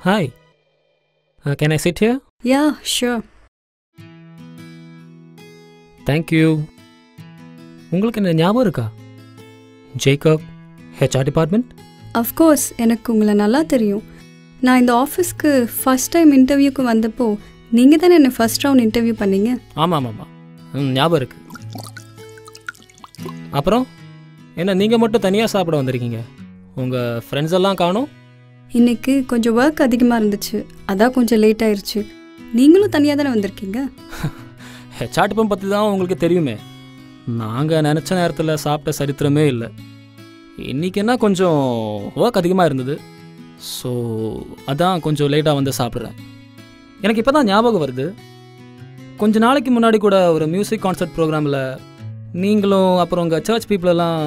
Hi. Can I sit here? Yeah, sure. Thank you. உங்களுக்கு என்ன ஞாபகம் இருக்கா? Jacob, HR department? Of course, எனக்கு உங்களை நல்லா தெரியும். நான் இந்த ஆஃபீஸ்க்கு ஃபர்ஸ்ட் டைம் இன்டர்வியூக்கு வந்தப்போ நீங்கள் தானே என்னை ஃபர்ஸ்ட் ரவுண்ட் இன்டர்வியூ பண்ணீங்க. ஆமாம் ஆமாம், ஞாபகம் இருக்கு. அப்புறம் என்ன நீங்கள் மட்டும் தனியாக சாப்பிட வந்திருக்கீங்க? உங்கள் ஃப்ரெண்ட்ஸ் எல்லாம் காணோம்? இன்னைக்கு கொஞ்சம் ஒர்க் அதிகமாக இருந்துச்சு, அதான் கொஞ்சம் லேட் ஆயிடுச்சு. நீங்களும் தனியாக தானே வந்திருக்கீங்க. HR டிபார்ட்மெண்ட் பற்றி தான் உங்களுக்கு தெரியுமே. நாங்கள் நினச்ச நேரத்தில் சாப்பிட்ட சரித்திரமே இல்லை. இன்றைக்கி என்ன கொஞ்சம் ஒர்க் அதிகமாக இருந்தது, ஸோ அதான் கொஞ்சம் லேட்டாக வந்து சாப்பிட்றேன். எனக்கு இப்போ தான் ஞாபகம் வருது, கொஞ்ச நாளைக்கு முன்னாடி கூட ஒரு மியூசிக் கான்சர்ட் ப்ரோக்ராமில் நீங்களும் அப்புறம் உங்கள் சர்ச் பீப்புளெல்லாம்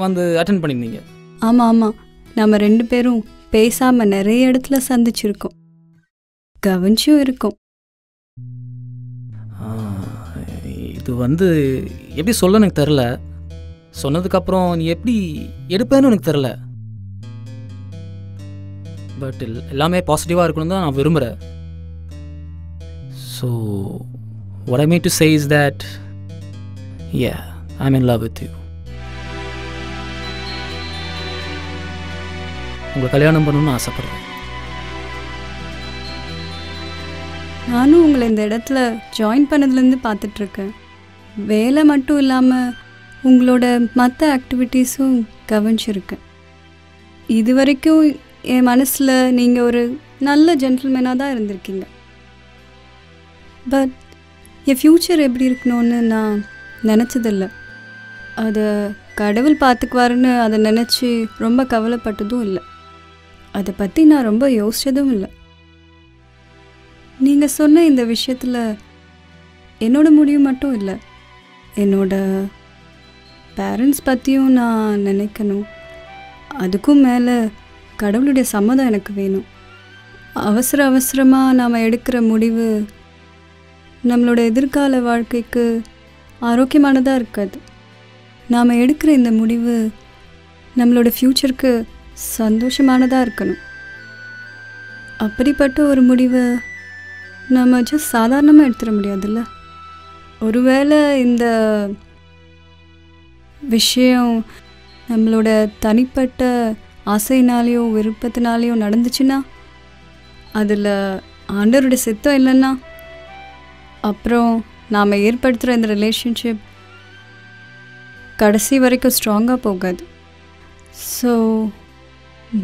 வந்து அட்டென்ட் பண்ணியிருந்தீங்க. ஆமாம் ஆமாம், நம்ம 2 பேரும் பேசாமல் நிறைய இடத்துல சந்திச்சிருக்கோம், கவனிச்சும் இருக்கோம். இது வந்து எப்படி சொல்ல எனக்கு தெரில. சொன்னதுக்கப்புறம் நீ எப்படி எடுப்பேன்னு எனக்கு தெரில. பட் எல்லாமே பாசிட்டிவாக இருக்கணும் தான் நான் விரும்புகிறேன். So what I mean to say is that yeah, I'm in love with you. உங்களை கல்யாணம் பண்ணணும்னு ஆசைப்படுறேன். நானும் உங்களை இந்த இடத்துல ஜாயின் பண்ணதுலேருந்து பார்த்துட்ருக்கேன். வேலை மட்டும் இல்லாமல் உங்களோட மற்ற ஆக்டிவிட்டீஸும் கவனிச்சிருக்கேன். இது வரைக்கும் என் மனசில் நீங்கள் ஒரு நல்ல ஜென்டில்மேனாக தான் இருந்திருக்கீங்க. பட் என் ஃப்யூச்சர் எப்படி இருக்கணும்னு நான் நினச்சதில்லை. அதை கடவுள் பார்த்துக்குவாருன்னு அதை நினச்சி ரொம்ப கவலைப்பட்டதும் இல்லை. அதை பற்றி நான் ரொம்ப யோசித்ததும் இல்லை. நீங்கள் சொன்ன இந்த விஷயத்தில் என்னோட முடிவு மட்டும் இல்லை, என்னோட பேரண்ட்ஸ் பற்றியும் நான் நினைக்கணும். அதுக்கும் மேலே கடவுளுடைய சம்மதம் எனக்கு வேணும். அவசரமாக நாம் எடுக்கிற முடிவு நம்மளோட எதிர்கால வாழ்க்கைக்கு ஆரோக்கியமானதாக இருக்காது. நாம் எடுக்கிற இந்த முடிவு நம்மளோட ஃப்யூச்சருக்கு சந்தோஷமானதாக இருக்கணும். அப்படிப்பட்ட ஒரு முடிவை நம்ம ஜஸ்ட் சாதாரணமாக எடுத்துட முடியாதுல்ல. ஒருவேளை இந்த விஷயம் நம்மளோட தனிப்பட்ட ஆசையினாலேயோ விருப்பத்தினாலேயோ நடந்துச்சுன்னா, அதில் ஆண்டவருடைய சித்தம் இல்லைன்னா, அப்புறம் நாம் ஏற்படுத்துகிற இந்த ரிலேஷன்ஷிப் கடைசி வரைக்கும் ஸ்ட்ராங்காக போகாது. ஸோ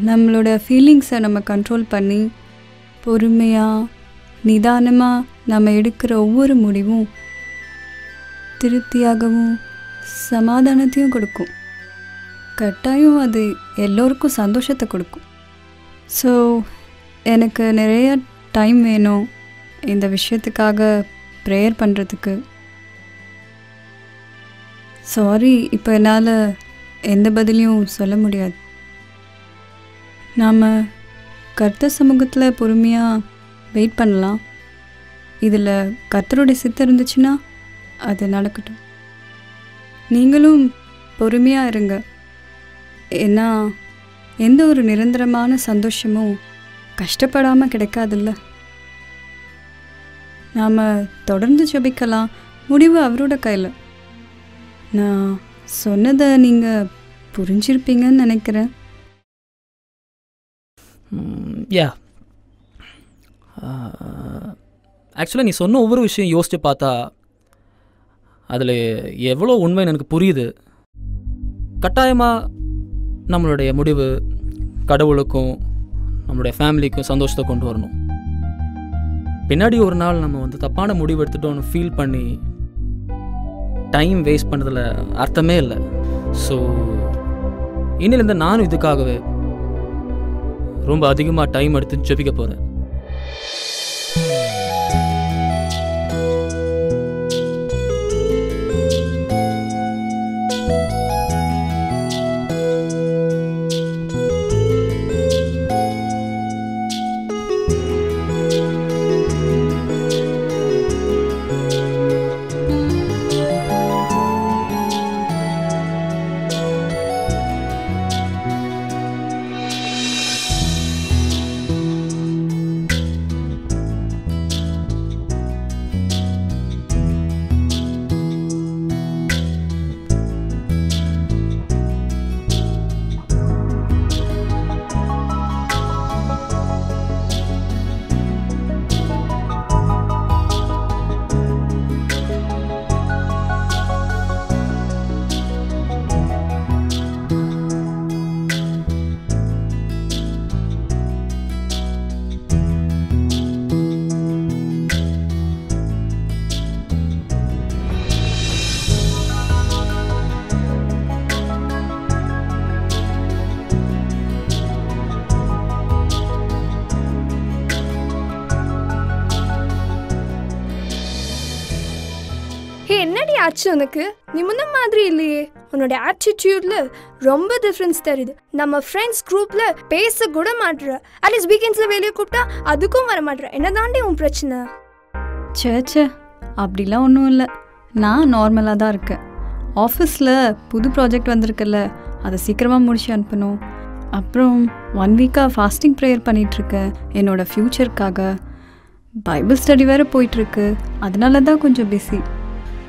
நம்மளோட ஃபீலிங்ஸை நம்ம கண்ட்ரோல் பண்ணி பொறுமையாக நிதானமாக நம்ம எடுக்கிற ஒவ்வொரு முடிவும் திருப்தியாகவும் சமாதானத்தையும் கொடுக்கும். கட்டாயம் அது எல்லோருக்கும் சந்தோஷத்தை கொடுக்கும். ஸோ எனக்கு நிறைய டைம் வேணும் இந்த விஷயத்துக்காக ப்ரேயர் பண்ணுறதுக்கு. சாரி, இப்போ என்னால் எந்த பதிலையும் சொல்ல முடியாது. நாம் கர்த்தர் சமூகத்தில் பொறுமையாக வெயிட் பண்ணலாம். இதில் கர்த்தருடைய சித்தம் இருந்துச்சுன்னா அது நடக்கட்டும். நீங்களும் பொறுமையாக இருங்க. ஏன்னா எந்த ஒரு நிரந்தரமான சந்தோஷமும் கஷ்டப்படாமல் கிடைக்காதுல்ல. நாம் தொடர்ந்து ஜெபிக்கலாம், முடிவு அவரோட கையில். நான் சொன்னதை நீங்கள் புரிஞ்சிருப்பீங்கன்னு நினைக்கிறேன். யா, ஆக்சுவலாக நீ சொன்ன ஒவ்வொரு விஷயம் யோசித்து பார்த்தா அதில் எவ்வளோ உண்மைன்னு எனக்கு புரியுது. கட்டாயமாக நம்மளுடைய முடிவு கடவுளுக்கும் நம்மளுடைய ஃபேமிலிக்கும் சந்தோஷத்தை கொண்டு வரணும். பின்னாடி ஒரு நாள் நம்ம வந்து தப்பான முடிவு எடுத்துட்டோன்னு ஃபீல் பண்ணி டைம் வேஸ்ட் பண்ணுறதுல அர்த்தமே இல்லை. ஸோ இன்னிலேருந்து நானும் இதுக்காகவே ரொம்ப அதிகமாக டைம் எடுத்து ஜெபிக்க போகிறேன். ஆச்சு உனக்கு? நீ முன்ன மாதிரி இல்லையே. உன்னோட ஆட்டிடியூட்ல ரொம்ப டிஃப்ரென்ஸ் தெரியுது. நம்ம ஃப்ரெண்ட்ஸ் குரூப்ல பேச கூட மாட்டுற. அட்லீஸ்ட் வீக்கெண்ட்ஸ்ல வெளியே கூப்பிட்டா அதுக்கும் வர மாட்டுற. என்ன தாண்டி உன் பிரச்சனை? சேச்சே, அப்படிலாம் ஒன்றும் இல்லை. நான் நார்மலாக தான் இருக்கேன். ஆஃபீஸில் புது ப்ராஜெக்ட் வந்திருக்குல்ல, அதை சீக்கிரமாக முடிச்சு அனுப்பணும். அப்புறம் 1 வீக்காக ஃபாஸ்டிங் ப்ரேயர் பண்ணிகிட்ருக்கேன் என்னோடய ஃப்யூச்சருக்காக. பைபிள் ஸ்டடி வேறு போயிட்டுருக்கு, அதனால தான் கொஞ்சம் பிஸி.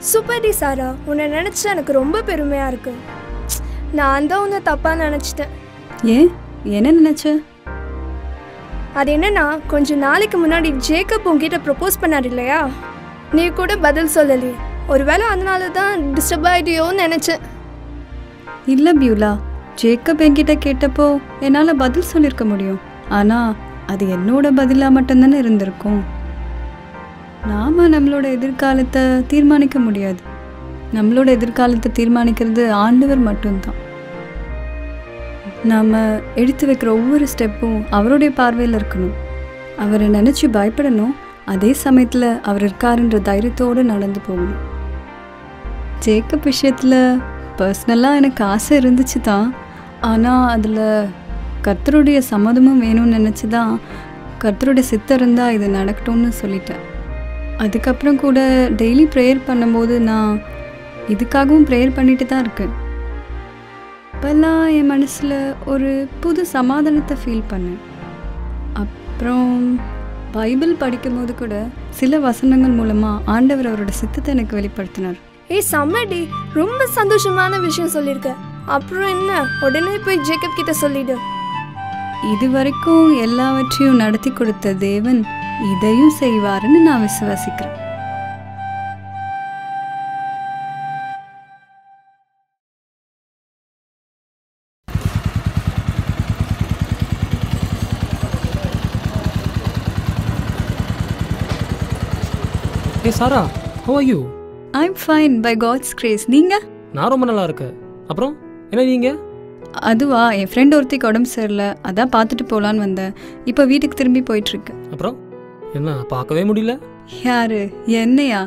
சூப்பர் டி சாரா, உன்னை நினச்சா எனக்கு ரொம்ப பெருமையாக இருக்கு. நான் தான் உன்னை தப்பாக நினச்சிட்டேன். ஏன், என்ன நினச்ச? அது என்னன்னா, கொஞ்சம் நாளைக்கு முன்னாடி ஜேக்கப் உங்ககிட்ட ப்ரப்போஸ் பண்ணார் இல்லையா? நீ கூட பதில் சொல்லலையே. ஒருவேளை அதனால தான் டிஸ்டர்ப் ஆகிட்டியோன்னு நினச்சேன். இல்லை பியூலா, ஜேக்கப் என்கிட்ட கேட்டப்போ என்னால் பதில் சொல்லியிருக்க முடியும். ஆனால் அது என்னோட பதிலாக மட்டும்தானே இருந்திருக்கும். நாம் நம்மளோட எதிர்காலத்தை தீர்மானிக்க முடியாது. நம்மளோட எதிர்காலத்தை தீர்மானிக்கிறது ஆண்டவர் மட்டும்தான். நாம் எடுத்து வைக்கிற ஒவ்வொரு ஸ்டெப்பும் அவருடைய பார்வையில் இருக்கணும். அவரை நினச்சி பயப்படணும். அதே சமயத்தில் அவர் இருக்காருன்ற தைரியத்தோடு நடந்து போகணும். ஜேக்கப் விஷயத்தில் பர்சனலாக எனக்கு ஆசை இருந்துச்சு தான். ஆனால் அதில் கர்த்தருடைய சம்மதமும் வேணும்னு நினச்சி தான், கர்த்தருடைய சித்தம் இருந்தால் இது நடக்கட்டும்னு சொல்லிட்டேன். அதுக்கப்புறம் கூட டெய்லி ப்ரேயர் பண்ணும்போது நான் இதுக்காகவும் ப்ரேயர் பண்ணிட்டு தான் இருக்கேன். இப்போல்லாம் என் மனசில் ஒரு புது சமாதானத்தை ஃபீல் பண்ணேன். அப்புறம் பைபிள் படிக்கும்போது கூட சில வசனங்கள் மூலமாக ஆண்டவர் அவரோட சித்தத்தை எனக்கு வெளிப்படுத்தினார். சம்மடி, ரொம்ப சந்தோஷமான விஷயம் சொல்லியிருக்க. அப்புறம் என்ன, உடனே போய் ஜேக்கப் கிட்ட சொல்லிடு. இது வரைக்கும் எல்லாவற்றையும் நடத்தி கொடுத்த தேவன் இதையும் செய்வாருன்னு நான் விசுவாசிக்கிறேன். Hey Sarah, how are you? I'm fine by God's grace. நீங்க? நான் ரொம்ப நல்லா இருக்கேன். அப்புறம் என்ன நீங்க? அதுவா, என் ஃப்ரெண்ட் ஒருத்திக்கு உடம்பு சரியில்லை, அதான் பார்த்துட்டு போகலான்னு வந்தேன். இப்போ வீட்டுக்கு திரும்பி போயிட்டுருக்கு. அப்புறம் என்ன பார்க்கவே முடியல? யாரு, என்னையா?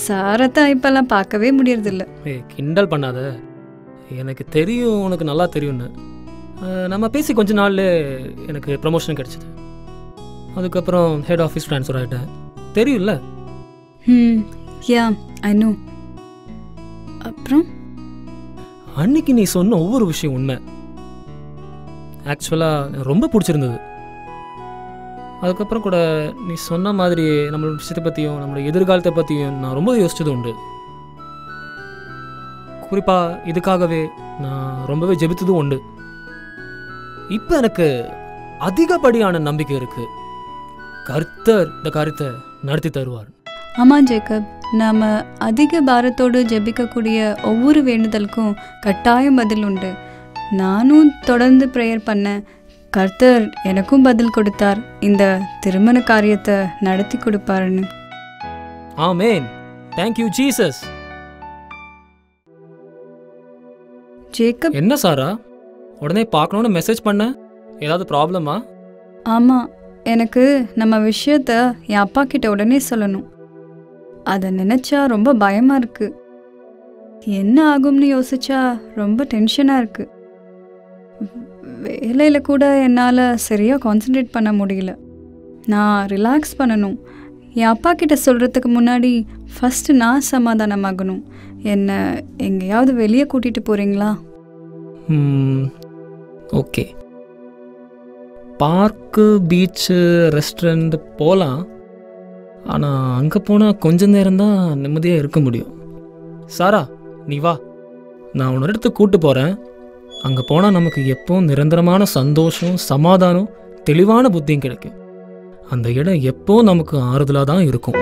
சாரத்தான் இப்போல்லாம் பார்க்கவே முடியறதில்ல. கிண்டல் பண்ணாத. எனக்கு தெரியும் உனக்கு நல்லா தெரியும்னு. நம்ம பேசி கொஞ்ச நாள்ல எனக்கு ப்ரமோஷன் கிடச்சிது. அதுக்கப்புறம் ஹெட் ஆஃபீஸ் ட்ரான்ஸ்ஃபர் ஆகிட்டேன். தெரியும்ல? யா, ஐ நோ. அப்புறம் அன்னைக்கு நீ சொன்ன ஒவ்வொரு விஷயம் உண்மை. ஆக்சுவலாக ரொம்ப பிடிச்சிருந்தது. அதுக்கப்புறம் கூட நீ சொன்ன மாதிரி நம்மளோட விஷயத்தை பற்றியும் நம்மளோட எதிர்காலத்தை பற்றியும் நான் ரொம்ப யோசிச்சது உண்டு. குறிப்பாக இதுக்காகவே நான் ரொம்பவே ஜெபித்ததும் உண்டு. இப்போ எனக்கு அதிகப்படியான நம்பிக்கை இருக்குது. கர்த்தர் இந்த காரியத்தை நடத்தி தருவார். ஆமாம் ஜேக்கப், நாம் அதிக பாரத்தோடு ஜெபிக்கக்கூடிய ஒவ்வொரு வேண்டுதலுக்கும் கட்டாயம் பதில் உண்டு. நானும் தொடர்ந்து ப்ரேயர் பண்ணேன். கர்த்தர் எனக்கும் பதில் கொடுத்தார். இந்த திருமண காரியத்தை நடத்தி கொடுப்பாருன்னு. ஆமென். Thank you Jesus. ஜேக்கப், என்ன சாரா உடனே பார்க்கணுன்னு மெசேஜ் பண்ண? ஏதாவது ப்ராப்ளமா? ஆமாம், எனக்கு நம்ம விஷயத்த என் அப்பா கிட்ட உடனே சொல்லணும். அதை நினச்சா ரொம்ப பயமாக இருக்கு. என்ன ஆகும்னு யோசிச்சா ரொம்ப டென்ஷனாக இருக்கு. வேலையில் கூட என்னால் சரியாக கான்சென்ட்ரேட் பண்ண முடியல. நான் ரிலாக்ஸ் பண்ணணும். என் அப்பா கிட்ட சொல்கிறதுக்கு முன்னாடி ஃபஸ்ட்டு நான் சமாதானமாகணும். என்னை எங்கேயாவது வெளியே கூட்டிகிட்டு போகிறீங்களா? ஓகே, பார்க்கு, பீச்சு, ரெஸ்டாரண்ட் போகலாம். ஆனால் அங்கே போனால் கொஞ்ச நேரம்தான் நிம்மதியாக இருக்க முடியும். சாரா, நீ வா, நான் உன்னோட இடத்துக்கு கூப்பிட்டு போகிறேன். அங்கே போனால் நமக்கு எப்போவும் நிரந்தரமான சந்தோஷம், சமாதானம், தெளிவான புத்தியும் கிடைக்கும். அந்த இடம் எப்போவும் நமக்கு ஆறுதலாக தான் இருக்கும்.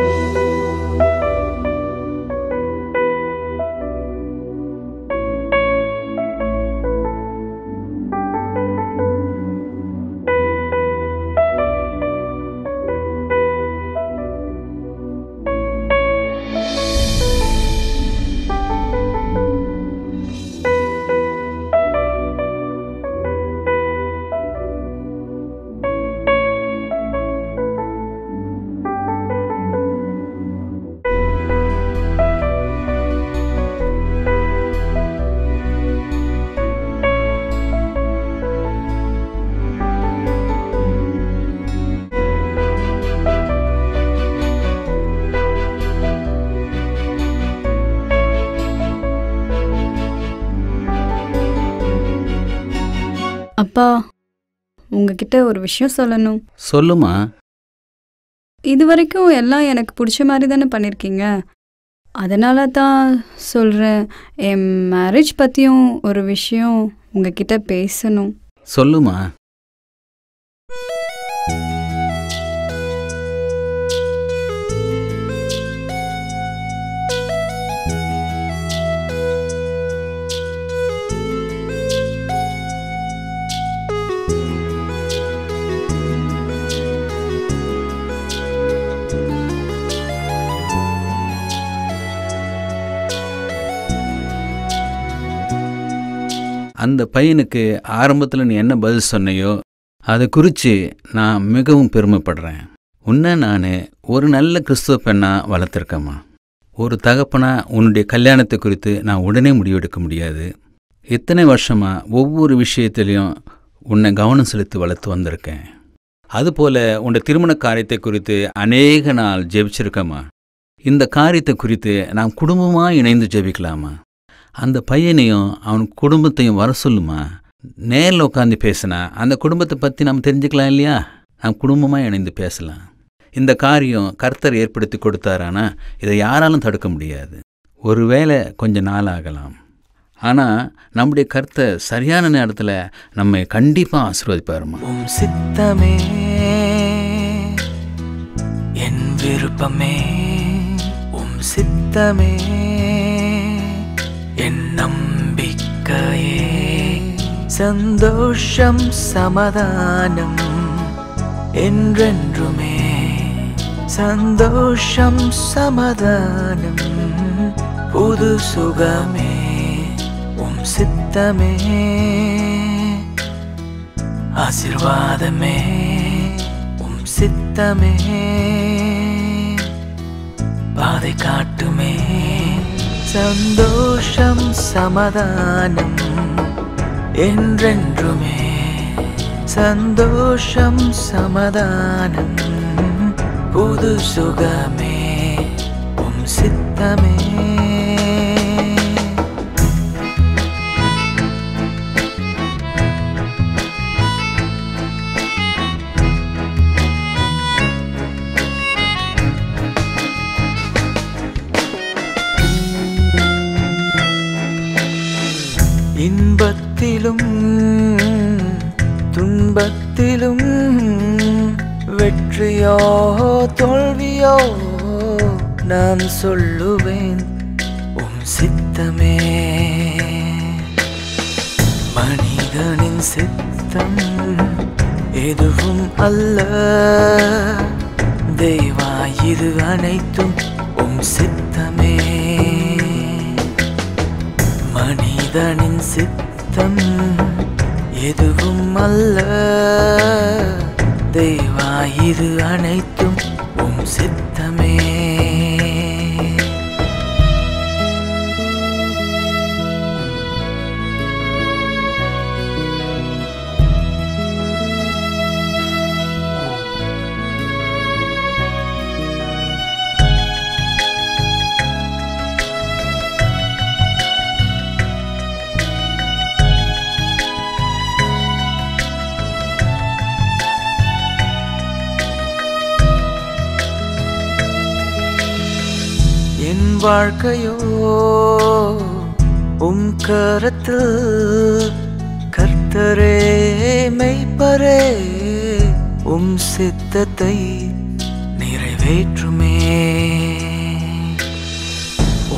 அப்பா, உங்ககிட்ட ஒரு விஷயம் சொல்லணும். சொல்லுமா. இது வரைக்கும் எல்லாம் எனக்கு பிடிச்ச மாதிரி தானே பண்ணியிருக்கீங்க. அதனால தான் சொல்கிறேன், என் மேரேஜ் பற்றியும் ஒரு விஷயம் உங்ககிட்ட பேசணும். சொல்லுமா. அந்த பையனுக்கு ஆரம்பத்தில் நீ என்ன பதில் சொன்னையோ அதை குறித்து நான் மிகவும் பெருமைப்படுறேன். உன்னை நான் ஒரு நல்ல கிறிஸ்துவ பெண்ணாக வளர்த்துருக்கேம்மா. ஒரு தகப்பனா உன்னுடைய கல்யாணத்தை குறித்து நான் உடனே முடிவெடுக்க முடியாது. இத்தனை வருஷமாக ஒவ்வொரு விஷயத்துலையும் உன்னை கவனம் செலுத்தி வளர்த்து வந்திருக்கேன். அதுபோல் உன்னுடைய திருமண காரியத்தை குறித்து அநேக நாள் ஜெபிச்சிருக்கேம்மா. இந்த காரியத்தை குறித்து நாம் குடும்பமாக இணைந்து ஜெபிக்கலாமா? அந்த பையனையும் அவன் குடும்பத்தையும் வர சொல்லுமா. நேரில் உட்காந்து பேசினா அந்த குடும்பத்தை பற்றி நாம் தெரிஞ்சுக்கலாம் இல்லையா? நாம் குடும்பமாக இணைந்து பேசலாம். இந்த காரியம் கர்த்தர் ஏற்படுத்தி கொடுத்தாரானா இதை யாராலும் தடுக்க முடியாது. ஒருவேளை கொஞ்சம் நாள் ஆகலாம், ஆனால் நம்முடைய கர்த்தர் சரியான நேரத்தில் நம்மை கண்டிப்பாக ஆசீர்வதிப்பாருமா. உம் சித்தமே என் விருப்பமே, உம் சித்தமே என் நம்பிக்கையே. சந்தோஷம் சமாதானம் என்றென்றுமே, சந்தோஷம் சமாதானம் புது சுகமே. உம் சித்தமே ஆசீர்வாதமே, உம் சித்தமே பாதை காட்டுமே. சந்தோஷம் சமாதானம் என்றென்றுமே, சந்தோஷம் சமாதானம் புது சுகமே. உம் சித்தமே. இன்பத்திலும் துன்பத்திலும் வெற்றியோ தோல்வியோ நான் சொல்லுவேன் உம் சித்தமே. மனிதனின் சித்தம் எதுவும் அல்ல தேவா, இது அனைத்தும் உம் சித்தமே. மனிதனின் சித்தம் எதுவும் அல்ல தேவா, இது அனைத்தும் உம் சித்தமே. என் வாழ்க்கையோ உம் கரத்தில், கர்த்தரே மெய்ப்பரே உம் சித்தத்தை நிறைவேற்றுமே.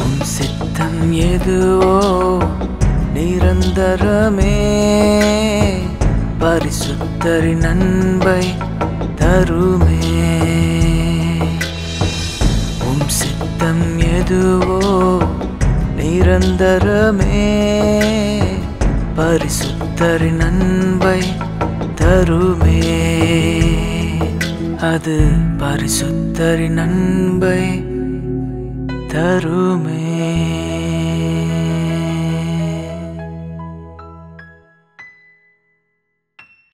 உம் சித்தம் எதுவோ நிரந்தரமே, பரிசுத்தரின் அன்பை தருமே. உம் சித்தம் எதுவோ நிரந்தரமே, பரிசுத்தரின் அன்பை தருமே. அது பரிசுத்தரின் அன்பை தருமே.